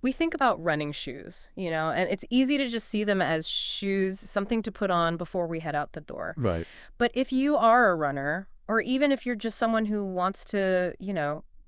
We think about running shoes, and it's easy to just see them as shoes, something to put on before we head out the door. Right. But if you are a runner, or even if you're just someone who wants to,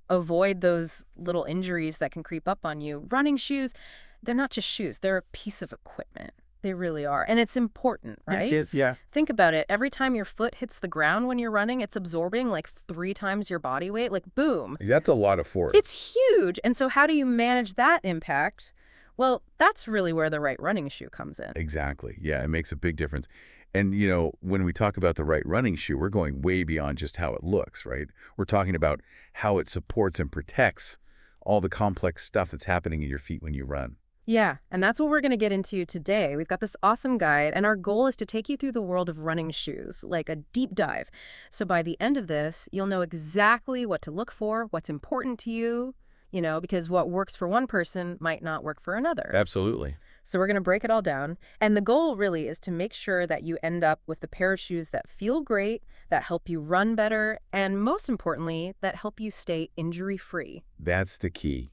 avoid those little injuries that can creep up on you, running shoes, they're not just shoes, they're a piece of equipment. They really are. And it's important, It right? is, yeah. Think about it. Every time your foot hits the ground when you're running, it's absorbing like 3 times your body weight, like boom. That's a lot of force. It's huge. And so how do you manage that impact? Well, that's really where the right running shoe comes in. Exactly. Yeah, it makes a big difference. And, when we talk about the right running shoe, we're going way beyond just how it looks, right? We're talking about how it supports and protects all the complex stuff that's happening in your feet when you run. Yeah, and that's what we're going to get into today. We've got this awesome guide, and our goal is to take you through the world of running shoes, like a deep dive. So by the end of this, you'll know exactly what to look for, what's important to you, because what works for one person might not work for another. Absolutely. So we're going to break it all down. And the goal really is to make sure that you end up with a pair of shoes that feel great, that help you run better, and most importantly, that help you stay injury-free. That's the key.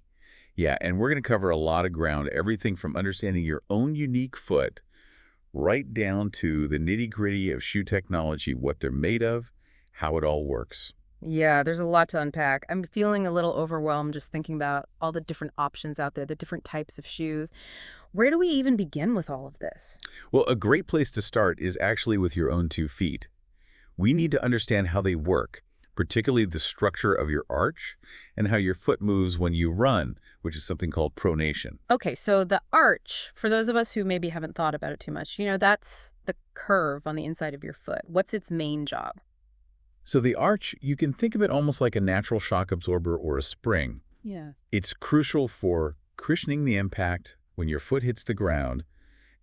Yeah, and we're going to cover a lot of ground, everything from understanding your own unique foot right down to the nitty-gritty of shoe technology, what they're made of, how it all works. Yeah, there's a lot to unpack. I'm feeling a little overwhelmed just thinking about all the different options out there, the different types of shoes. Where do we even begin with all of this? Well, a great place to start is actually with your own 2 feet. We need to understand how they work, particularly the structure of your arch and how your foot moves when you run, which is something called pronation. Okay, so the arch, for those of us who maybe haven't thought about it too much, that's the curve on the inside of your foot. What's its main job? So the arch, you can think of it almost like a natural shock absorber or a spring. Yeah. It's crucial for cushioning the impact when your foot hits the ground,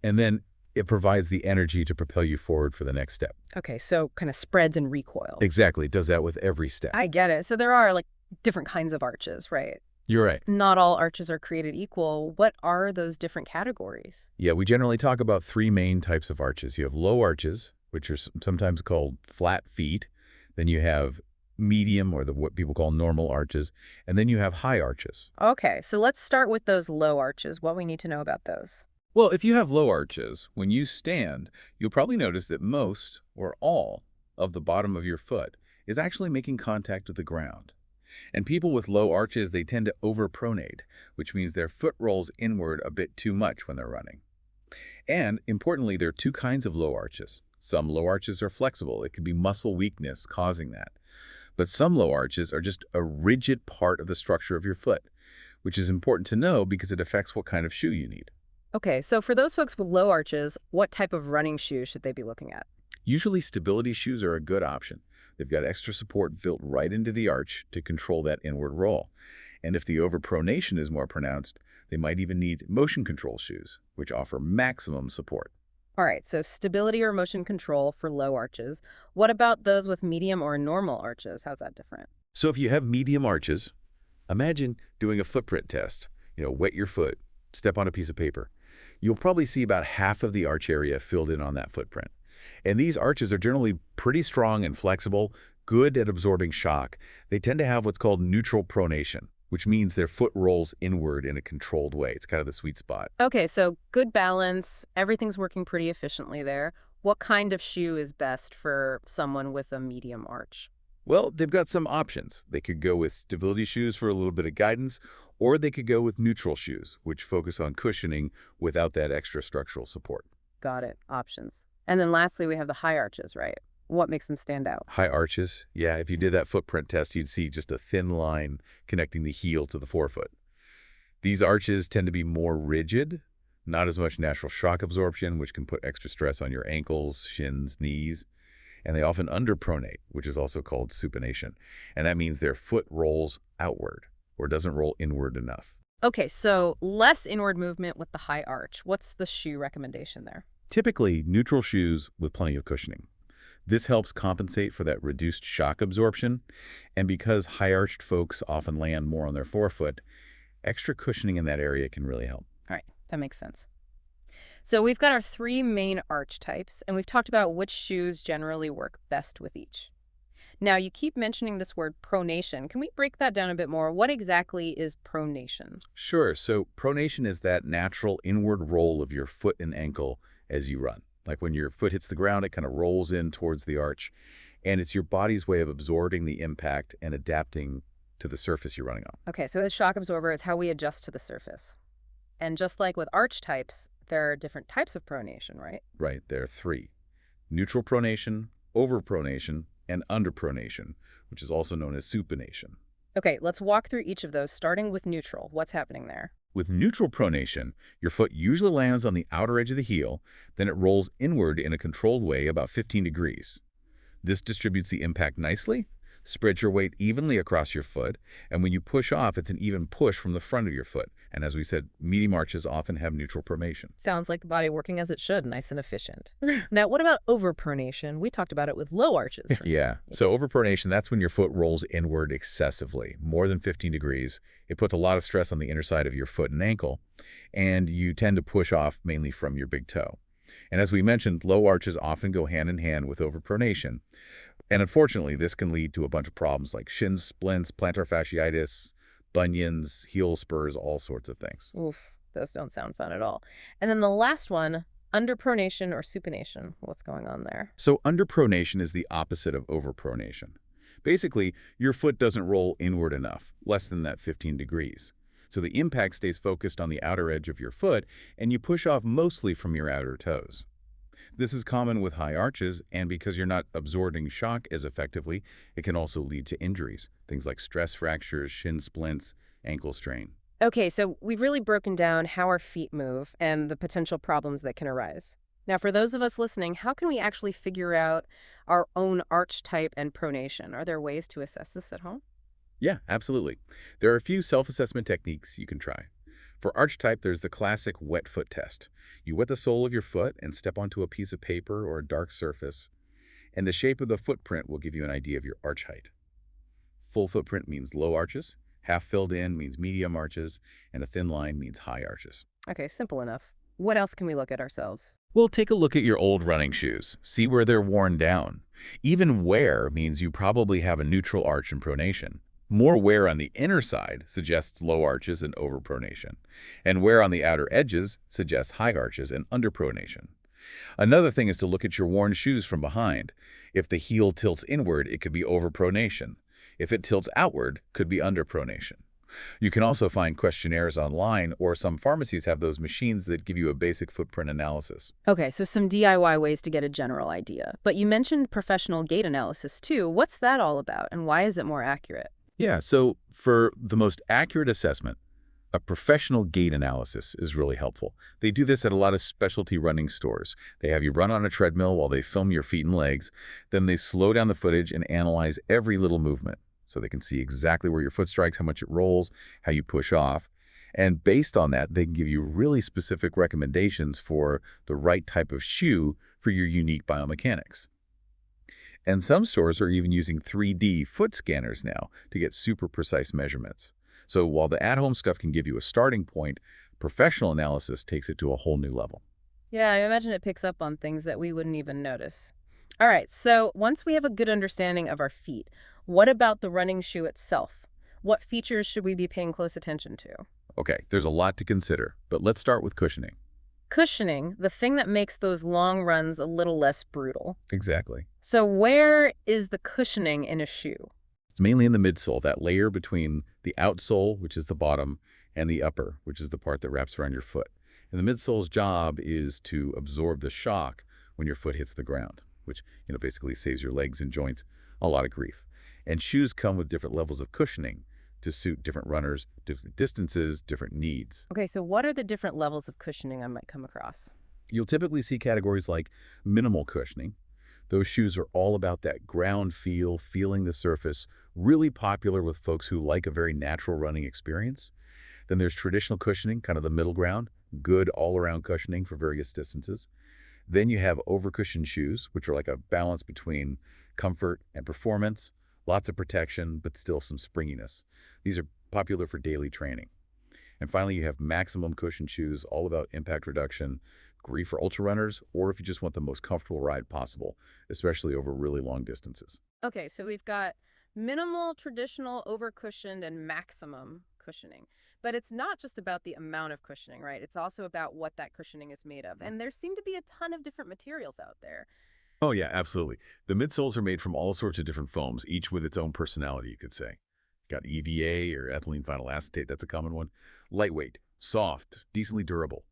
and then it provides the energy to propel you forward for the next step. Okay, so kind of spreads and recoils. Exactly. It does that with every step. I get it. So there are like different kinds of arches, right? You're right. Not all arches are created equal. What are those different categories? Yeah, we generally talk about 3 main types of arches. You have low arches, which are sometimes called flat feet. Then you have medium, or what people call normal arches. And then you have high arches. Okay, so let's start with those low arches. What we need to know about those. Well, if you have low arches, when you stand, you'll probably notice that most or all of the bottom of your foot is actually making contact with the ground. And people with low arches, they tend to overpronate, which means their foot rolls inward a bit too much when they're running. And importantly, there are 2 kinds of low arches. Some low arches are flexible. It could be muscle weakness causing that. But some low arches are just a rigid part of the structure of your foot, which is important to know because it affects what kind of shoe you need. Okay, so for those folks with low arches, what type of running shoe should they be looking at? Usually stability shoes are a good option. They've got extra support built right into the arch to control that inward roll. And if the overpronation is more pronounced, they might even need motion control shoes, which offer maximum support. All right, so stability or motion control for low arches. What about those with medium or normal arches? How's that different? So if you have medium arches, imagine doing a footprint test. Wet your foot, step on a piece of paper. You'll probably see about half of the arch area filled in on that footprint. And these arches are generally pretty strong and flexible, good at absorbing shock. They tend to have what's called neutral pronation, which means their foot rolls inward in a controlled way. It's kind of the sweet spot. Okay, so good balance. Everything's working pretty efficiently there. What kind of shoe is best for someone with a medium arch? Well, they've got some options. They could go with stability shoes for a little bit of guidance, or they could go with neutral shoes, which focus on cushioning without that extra structural support. Got it. Options. And then lastly, we have the high arches, right? What makes them stand out? High arches, yeah, if you did that footprint test, you'd see just a thin line connecting the heel to the forefoot. These arches tend to be more rigid, not as much natural shock absorption, which can put extra stress on your ankles, shins, knees. And they often underpronate, which is also called supination. And that means their foot rolls outward or doesn't roll inward enough. Okay, so less inward movement with the high arch. What's the shoe recommendation there? Typically, neutral shoes with plenty of cushioning. This helps compensate for that reduced shock absorption. And because high-arched folks often land more on their forefoot, extra cushioning in that area can really help. All right, that makes sense. So we've got our 3 main arch types, and we've talked about which shoes generally work best with each. Now, you keep mentioning this word pronation. Can we break that down a bit more? What exactly is pronation? Sure, so pronation is that natural inward roll of your foot and ankle as you run. Like when your foot hits the ground, it kind of rolls in towards the arch, and it's your body's way of absorbing the impact and adapting to the surface you're running on. Okay, so as shock absorber, it's how we adjust to the surface. And just like with arch types, there are different types of pronation, right? Right, there are three: neutral pronation, overpronation, and underpronation, which is also known as supination. Okay, let's walk through each of those, starting with neutral. What's happening there? With neutral pronation, your foot usually lands on the outer edge of the heel, then it rolls inward in a controlled way about 15 degrees. This distributes the impact nicely, spreads your weight evenly across your foot, and when you push off, it's an even push from the front of your foot. And as we said, medium arches often have neutral pronation. Sounds like the body working as it should, nice and efficient. Now, what about overpronation? We talked about it with low arches. Yeah, so overpronation, that's when your foot rolls inward excessively, more than 15 degrees. It puts a lot of stress on the inner side of your foot and ankle, and you tend to push off mainly from your big toe. And as we mentioned, low arches often go hand in hand with overpronation. And unfortunately, this can lead to a bunch of problems like shin splints, plantar fasciitis, bunions, heel spurs, all sorts of things. Oof, those don't sound fun at all. And then the last one, underpronation or supination. What's going on there? So underpronation is the opposite of overpronation. Basically, your foot doesn't roll inward enough, less than that 15 degrees. So the impact stays focused on the outer edge of your foot, and you push off mostly from your outer toes. This is common with high arches, and because you're not absorbing shock as effectively, it can also lead to injuries, things like stress fractures, shin splints, ankle strain. Okay, so we've really broken down how our feet move and the potential problems that can arise. Now, for those of us listening, how can we actually figure out our own arch type and pronation? Are there ways to assess this at home? Yeah, absolutely. There are a few self-assessment techniques you can try. For arch type, there's the classic wet foot test. You wet the sole of your foot and step onto a piece of paper or a dark surface, and the shape of the footprint will give you an idea of your arch height. Full footprint means low arches, half filled in means medium arches, and a thin line means high arches. Okay, simple enough. What else can we look at ourselves? Well, take a look at your old running shoes. See where they're worn down. Even wear means you probably have a neutral arch and pronation. More wear on the inner side suggests low arches and overpronation, and wear on the outer edges suggests high arches and underpronation. Another thing is to look at your worn shoes from behind. If the heel tilts inward, it could be overpronation. If it tilts outward, could be underpronation. You can also find questionnaires online, or some pharmacies have those machines that give you a basic footprint analysis. Okay, so some DIY ways to get a general idea. But you mentioned professional gait analysis too. What's that all about, and why is it more accurate? Yeah, so for the most accurate assessment, a professional gait analysis is really helpful. They do this at a lot of specialty running stores. They have you run on a treadmill while they film your feet and legs. Then they slow down the footage and analyze every little movement, so they can see exactly where your foot strikes, how much it rolls, how you push off. And based on that, they can give you really specific recommendations for the right type of shoe for your unique biomechanics. And some stores are even using 3D foot scanners now to get super precise measurements. So while the at-home stuff can give you a starting point, professional analysis takes it to a whole new level. Yeah, I imagine it picks up on things that we wouldn't even notice. All right, so once we have a good understanding of our feet, what about the running shoe itself? What features should we be paying close attention to? Okay, there's a lot to consider, but let's start with cushioning. Cushioning, the thing that makes those long runs a little less brutal. Exactly. So where is the cushioning in a shoe? It's mainly in the midsole, that layer between the outsole, which is the bottom, and the upper, which is the part that wraps around your foot. And the midsole's job is to absorb the shock when your foot hits the ground, which basically saves your legs and joints a lot of grief. And shoes come with different levels of cushioning to suit different runners, different distances, different needs. Okay, so what are the different levels of cushioning I might come across? You'll typically see categories like minimal cushioning. Those shoes are all about that ground feel, feeling the surface, really popular with folks who like a very natural running experience. Then there's traditional cushioning, kind of the middle ground, good all-around cushioning for various distances. Then you have overcushioned shoes, which are like a balance between comfort and performance, lots of protection, but still some springiness. These are popular for daily training. And finally, you have maximum cushion shoes, all about impact reduction, great for ultra runners or if you just want the most comfortable ride possible, especially over really long distances. Okay, so we've got minimal, traditional, over-cushioned, and maximum cushioning. But it's not just about the amount of cushioning, right? It's also about what that cushioning is made of. And there seem to be a ton of different materials out there. Oh yeah, absolutely. The midsoles are made from all sorts of different foams, each with its own personality, you could say. Got EVA or ethylene vinyl acetate, that's a common one. Lightweight, soft, decently durable.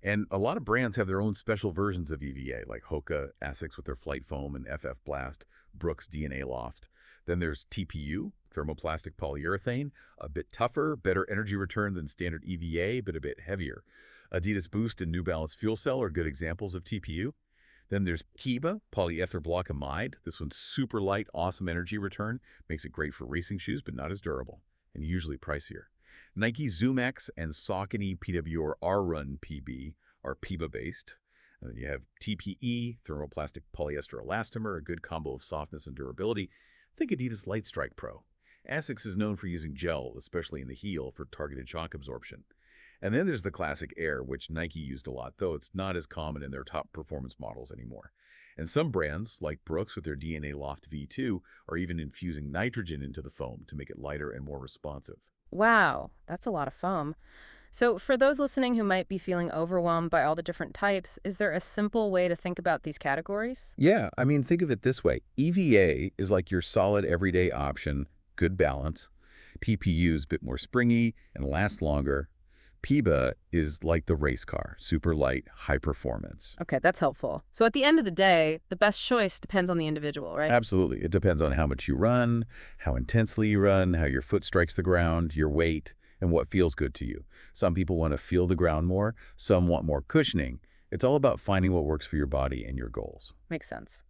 And a lot of brands have their own special versions of EVA, like Hoka, Asics with their Flight Foam, and FF Blast, Brooks DNA Loft. Then there's TPU, thermoplastic polyurethane, a bit tougher, better energy return than standard EVA, but a bit heavier. Adidas Boost and New Balance Fuel Cell are good examples of TPU. Then there's PEBA, polyether block amide. This one's super light, awesome energy return. Makes it great for racing shoes, but not as durable, and usually pricier. Nike ZoomX and Saucony PW or R-Run PB are PEBA-based. You have TPE, thermoplastic polyester elastomer, a good combo of softness and durability. Think Adidas Lightstrike Pro. Asics is known for using gel, especially in the heel, for targeted shock absorption. And then there's the classic Air, which Nike used a lot, though it's not as common in their top performance models anymore. And some brands, like Brooks with their DNA Loft V2, are even infusing nitrogen into the foam to make it lighter and more responsive. Wow, that's a lot of foam. So for those listening who might be feeling overwhelmed by all the different types, is there a simple way to think about these categories? Yeah, I mean, think of it this way. EVA is like your solid everyday option, good balance. TPU is a bit more springy and lasts longer. PEBA is like the race car, super light, high performance. Okay, that's helpful. So at the end of the day, the best choice depends on the individual, right? Absolutely. It depends on how much you run, how intensely you run, how your foot strikes the ground, your weight, and what feels good to you. Some people want to feel the ground more, some want more cushioning. It's all about finding what works for your body and your goals. Makes sense.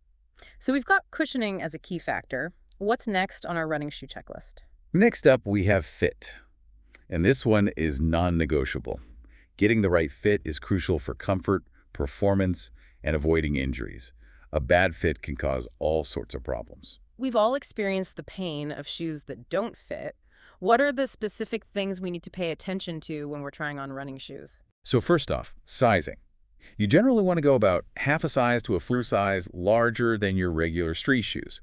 So we've got cushioning as a key factor. What's next on our running shoe checklist? Next up, we have fit. And this one is non-negotiable. Getting the right fit is crucial for comfort, performance, and avoiding injuries. A bad fit can cause all sorts of problems. We've all experienced the pain of shoes that don't fit. What are the specific things we need to pay attention to when we're trying on running shoes? So first off, sizing. You generally want to go about half a size to a full size larger than your regular street shoes.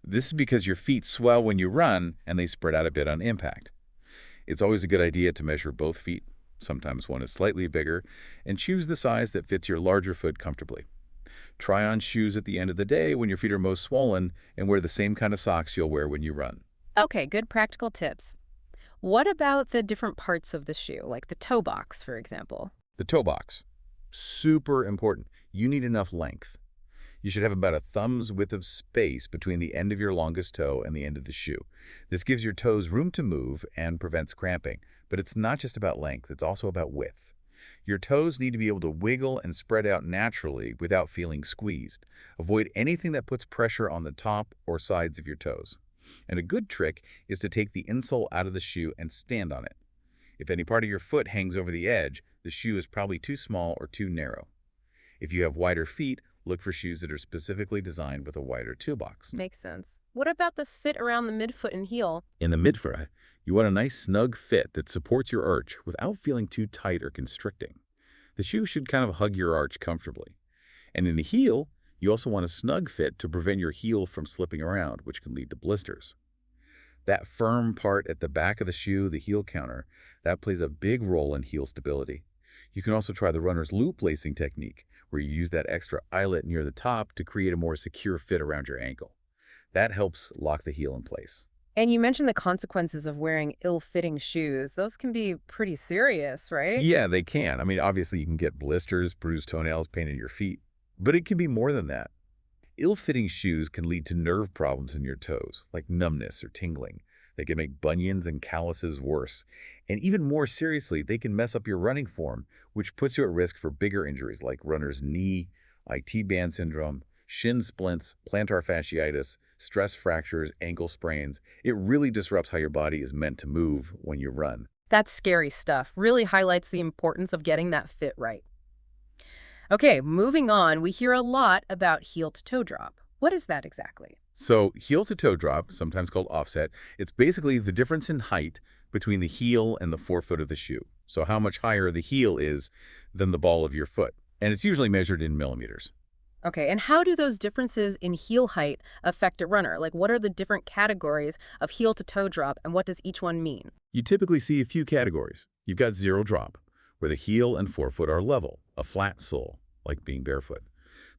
This is because your feet swell when you run and they spread out a bit on impact. It's always a good idea to measure both feet, sometimes one is slightly bigger, and choose the size that fits your larger foot comfortably. Try on shoes at the end of the day when your feet are most swollen and wear the same kind of socks you'll wear when you run. Okay, good practical tips. What about the different parts of the shoe, like the toe box, for example? The toe box. Super important. You need enough length. You should have about a thumb's width of space between the end of your longest toe and the end of the shoe. This gives your toes room to move and prevents cramping. But it's not just about length, it's also about width. Your toes need to be able to wiggle and spread out naturally without feeling squeezed. Avoid anything that puts pressure on the top or sides of your toes. And a good trick is to take the insole out of the shoe and stand on it. If any part of your foot hangs over the edge, the shoe is probably too small or too narrow. If you have wider feet, look for shoes that are specifically designed with a wider toe box. Makes sense. What about the fit around the midfoot and heel? In the midfoot, you want a nice snug fit that supports your arch without feeling too tight or constricting. The shoe should kind of hug your arch comfortably. And in the heel, you also want a snug fit to prevent your heel from slipping around, which can lead to blisters. That firm part at the back of the shoe, the heel counter, that plays a big role in heel stability. You can also try the runner's loop lacing technique, where you use that extra eyelet near the top to create a more secure fit around your ankle. That helps lock the heel in place. And you mentioned the consequences of wearing ill-fitting shoes. Those can be pretty serious, right? Yeah, they can. I mean, obviously you can get blisters, bruised toenails, pain in your feet, but it can be more than that. Ill-fitting shoes can lead to nerve problems in your toes, like numbness or tingling. They can make bunions and calluses worse. And even more seriously, they can mess up your running form, which puts you at risk for bigger injuries like runner's knee, IT band syndrome, shin splints, plantar fasciitis, stress fractures, ankle sprains. It really disrupts how your body is meant to move when you run. That's scary stuff. Really highlights the importance of getting that fit right. Okay, moving on, we hear a lot about heel-to-toe drop. What is that exactly? So heel-to-toe drop, sometimes called offset, it's basically the difference in height between the heel and the forefoot of the shoe. So how much higher the heel is than the ball of your foot. and it's usually measured in millimeters. Okay, and how do those differences in heel height affect a runner? Like, what are the different categories of heel to toe drop, and what does each one mean? You typically see a few categories. You've got zero drop, where the heel and forefoot are level, a flat sole, like being barefoot.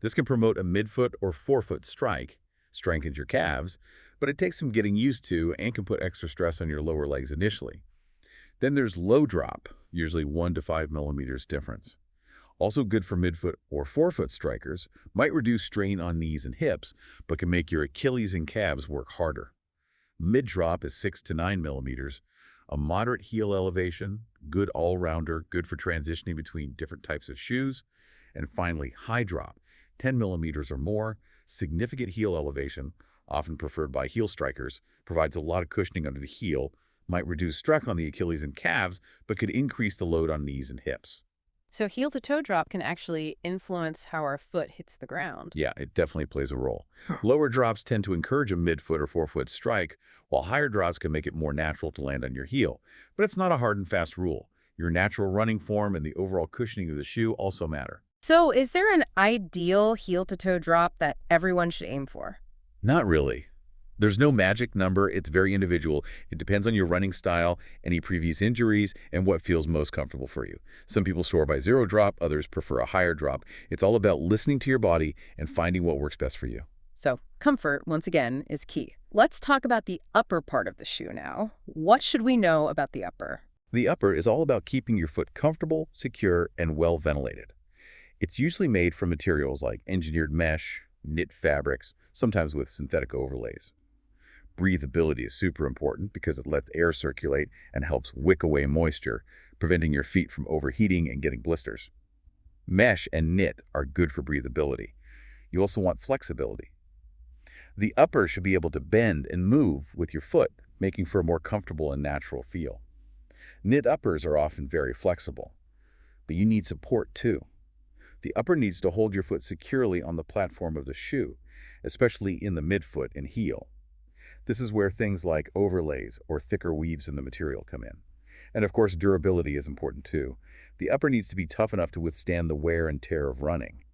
This can promote a midfoot or forefoot strike, strengthens your calves, but it takes some getting used to and can put extra stress on your lower legs initially. Then there's low drop, usually 1 to 5 millimeters difference. Also good for midfoot or forefoot strikers, might reduce strain on knees and hips, but can make your Achilles and calves work harder. Mid-drop is 6 to 9 millimeters. A moderate heel elevation, good all-rounder, good for transitioning between different types of shoes. And finally, high drop, 10 millimeters or more, significant heel elevation, often preferred by heel strikers, provides a lot of cushioning under the heel, might reduce stress on the Achilles and calves, but could increase the load on knees and hips. So heel to toe drop can actually influence how our foot hits the ground. Yeah, it definitely plays a role. Lower drops tend to encourage a midfoot or forefoot strike, while higher drops can make it more natural to land on your heel. But it's not a hard and fast rule. Your natural running form and the overall cushioning of the shoe also matter. So, is there an ideal heel to toe drop that everyone should aim for? Not really. There's no magic number. It's very individual. It depends on your running style, any previous injuries, and what feels most comfortable for you. Some people soar by zero drop, others prefer a higher drop. It's all about listening to your body and finding what works best for you. So, comfort, once again, is key. Let's talk about the upper part of the shoe now. What should we know about the upper? The upper is all about keeping your foot comfortable, secure, and well ventilated. It's usually made from materials like engineered mesh, knit fabrics, sometimes with synthetic overlays. Breathability is super important because it lets air circulate and helps wick away moisture, preventing your feet from overheating and getting blisters. Mesh and knit are good for breathability. You also want flexibility. The upper should be able to bend and move with your foot, making for a more comfortable and natural feel. Knit uppers are often very flexible, but you need support too. The upper needs to hold your foot securely on the platform of the shoe, especially in the midfoot and heel. This is where things like overlays or thicker weaves in the material come in. And of course, durability is important too. The upper needs to be tough enough to withstand the wear and tear of running.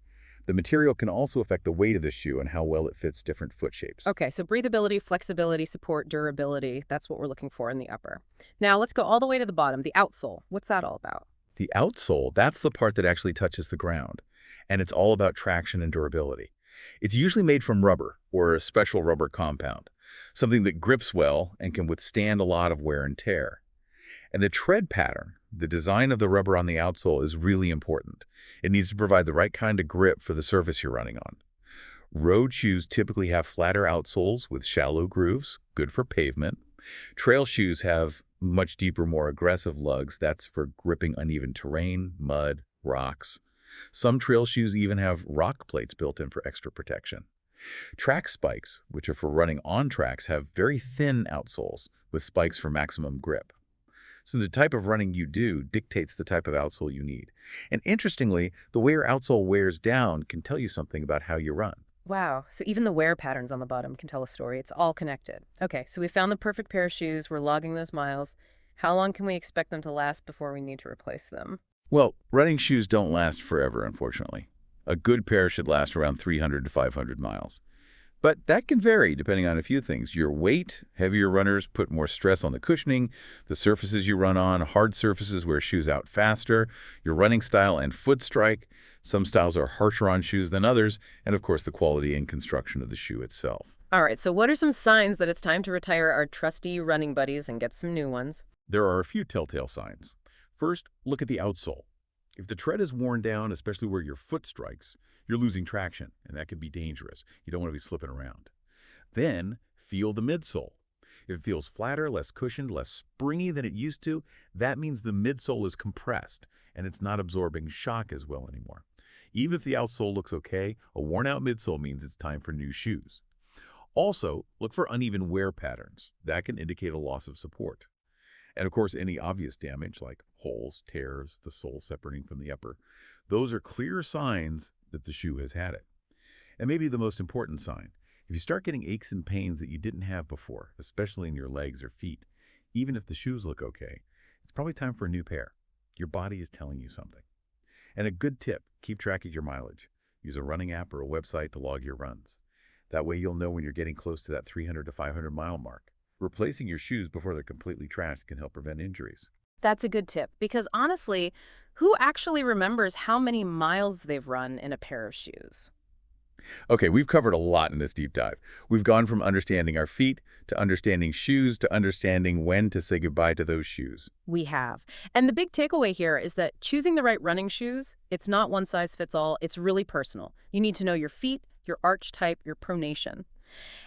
The material can also affect the weight of the shoe and how well it fits different foot shapes. Okay, so breathability, flexibility, support, durability. That's what we're looking for in the upper. Now, let's go all the way to the bottom, the outsole. What's that all about? The outsole, that's the part that actually touches the ground, and it's all about traction and durability. It's usually made from rubber or a special rubber compound, something that grips well and can withstand a lot of wear and tear. And the tread pattern, the design of the rubber on the outsole, is really important. It needs to provide the right kind of grip for the surface you're running on. Road shoes typically have flatter outsoles with shallow grooves, good for pavement. Trail shoes have much deeper, more aggressive lugs. That's for gripping uneven terrain, mud, rocks. Some trail shoes even have rock plates built in for extra protection. Track spikes, which are for running on tracks, have very thin outsoles with spikes for maximum grip. So the type of running you do dictates the type of outsole you need. And interestingly, the way your outsole wears down can tell you something about how you run. Wow, so even the wear patterns on the bottom can tell a story. It's all connected. Okay, so we found the perfect pair of shoes. We're logging those miles. How long can we expect them to last before we need to replace them? Well, running shoes don't last forever, unfortunately. A good pair should last around 300 to 500 miles. But that can vary depending on a few things. Your weight, heavier runners put more stress on the cushioning, the surfaces you run on, hard surfaces wear shoes out faster, your running style and foot strike. Some styles are harsher on shoes than others, and of course the quality and construction of the shoe itself. All right, so what are some signs that it's time to retire our trusty running buddies and get some new ones? There are a few telltale signs. First, look at the outsole. If the tread is worn down, especially where your foot strikes, you're losing traction, and that could be dangerous. You don't want to be slipping around. Then, feel the midsole. If it feels flatter, less cushioned, less springy than it used to, that means the midsole is compressed, and it's not absorbing shock as well anymore. Even if the outsole looks okay, a worn-out midsole means it's time for new shoes. Also, look for uneven wear patterns. That can indicate a loss of support. And of course, any obvious damage like holes, tears, the sole separating from the upper, those are clear signs that the shoe has had it. And maybe the most important sign, if you start getting aches and pains that you didn't have before, especially in your legs or feet, even if the shoes look okay, it's probably time for a new pair. Your body is telling you something. And a good tip, keep track of your mileage. Use a running app or a website to log your runs. That way you'll know when you're getting close to that 300 to 500 mile mark. Replacing your shoes before they're completely trashed can help prevent injuries. That's a good tip because honestly, who actually remembers how many miles they've run in a pair of shoes? Okay, we've covered a lot in this deep dive. We've gone from understanding our feet to understanding shoes to understanding when to say goodbye to those shoes. We have. And the big takeaway here is that choosing the right running shoes, it's not one size fits all. It's really personal. You need to know your feet, your arch type, your pronation.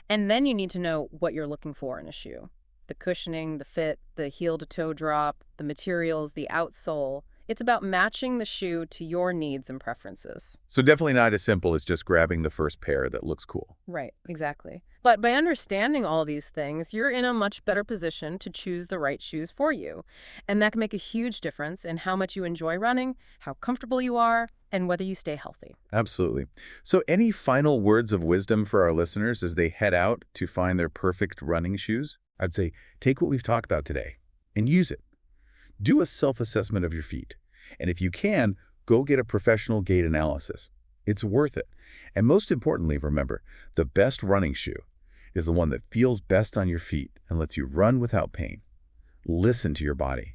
And then you need to know what you're looking for in a shoe. The cushioning, the fit, the heel to toe drop, the materials, the outsole. It's about matching the shoe to your needs and preferences. So definitely not as simple as just grabbing the first pair that looks cool. Right, exactly. But by understanding all these things, you're in a much better position to choose the right shoes for you. And that can make a huge difference in how much you enjoy running, how comfortable you are, and whether you stay healthy. Absolutely. So any final words of wisdom for our listeners as they head out to find their perfect running shoes? I'd say take what we've talked about today and use it. Do a self-assessment of your feet. And if you can, go get a professional gait analysis. It's worth it. And most importantly, remember, the best running shoe is the one that feels best on your feet and lets you run without pain. Listen to your body.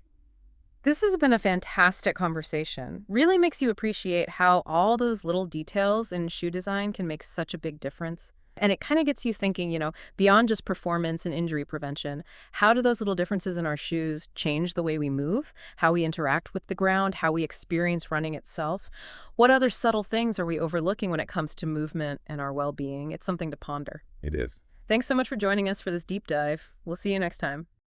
This has been a fantastic conversation. Really makes you appreciate how all those little details in shoe design can make such a big difference. And it kind of gets you thinking, beyond just performance and injury prevention, how do those little differences in our shoes change the way we move, how we interact with the ground, how we experience running itself? What other subtle things are we overlooking when it comes to movement and our well-being? It's something to ponder. It is. Thanks so much for joining us for this deep dive. We'll see you next time.